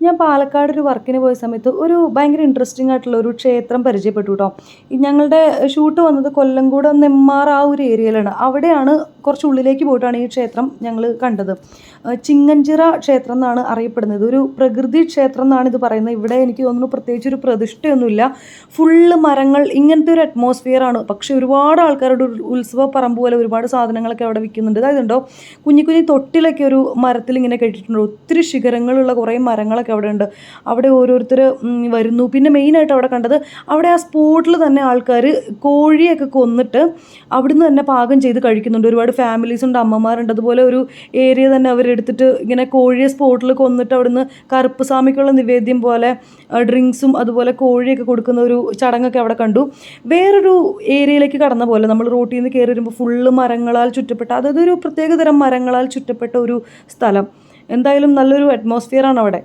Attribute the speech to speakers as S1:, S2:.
S1: ഞാൻ പാലക്കാട് ഒരു വർക്കിന് പോയ സമയത്ത് ഒരു ഭയങ്കര ഇൻട്രസ്റ്റിംഗ് ആയിട്ടുള്ള ഒരു ക്ഷേത്രം പരിചയപ്പെട്ടു കേട്ടോ. ഞങ്ങളുടെ ഷൂട്ട് വന്നത് കൊല്ലംകോട് നെന്മാറ ആ ഒരു ഏരിയയിലാണ്. അവിടെയാണ് കുറച്ച് ഉള്ളിലേക്ക് പോയിട്ടാണ് ഈ ക്ഷേത്രം ഞങ്ങൾ കണ്ടത്. ചിങ്ങഞ്ചിറ ക്ഷേത്രം എന്നാണ് അറിയപ്പെടുന്നത്. ഒരു പ്രകൃതി ക്ഷേത്രം എന്നാണ് ഇത് പറയുന്നത്. ഇവിടെ എനിക്ക് തോന്നുന്നു പ്രത്യേകിച്ച് ഒരു പ്രതിഷ്ഠയൊന്നുമില്ല. ഫുള്ള് മരങ്ങൾ, ഇങ്ങനത്തെ ഒരു അറ്റ്മോസ്ഫിയറാണ്. പക്ഷേ ഒരുപാട് ആൾക്കാരുടെ ഒരു ഉത്സവ പറമ്പ് പോലെ ഒരുപാട് സാധനങ്ങളൊക്കെ അവിടെ വിൽക്കുന്നുണ്ട്. അതായതുണ്ടോ കുഞ്ഞു കുഞ്ഞു തൊട്ടിലൊക്കെ ഒരു മരത്തിൽ ഇങ്ങനെ കെട്ടിയിട്ടുണ്ട്. ഒത്തിരി ശിഖരങ്ങളുള്ള കുറേ മരങ്ങളൊക്കെ അവിടെ ഉണ്ട്. അവിടെ ഓരോരുത്തർ വരുന്നു. പിന്നെ മെയിനായിട്ട് അവിടെ കണ്ടത്, അവിടെ ആ സ്പോട്ടിൽ തന്നെ ആൾക്കാർ കോഴിയൊക്കെ കൊന്നിട്ട് അവിടുന്ന് തന്നെ പാകം ചെയ്ത് കഴിക്കുന്നുണ്ട്. ഒരുപാട് ഫാമിലീസ് ഉണ്ട്, അമ്മമാരുണ്ട്. അതുപോലെ ഒരു ഏരിയ തന്നെ അവരെടുത്തിട്ട് ഇങ്ങനെ കോഴിയെ സ്പോട്ടിൽ കൊന്നിട്ട് അവിടുന്ന് കറുപ്പ് സ്വാമിക്കുള്ള നിവേദ്യം പോലെ ഡ്രിങ്ക്സും അതുപോലെ കോഴിയൊക്കെ കൊടുക്കുന്ന ഒരു ചടങ്ങൊക്കെ അവിടെ കണ്ടു. വേറൊരു ഏരിയയിലേക്ക് കടന്ന പോലെ നമ്മൾ റോട്ടിൽ നിന്ന് കയറി വരുമ്പോൾ ഫുള്ള് മരങ്ങളാൽ ചുറ്റപ്പെട്ട, അതൊരു പ്രത്യേകതരം മരങ്ങളാൽ ചുറ്റപ്പെട്ട ഒരു സ്ഥലം. എന്തായാലും നല്ലൊരു അറ്റ്മോസ്ഫിയറാണ് അവിടെ.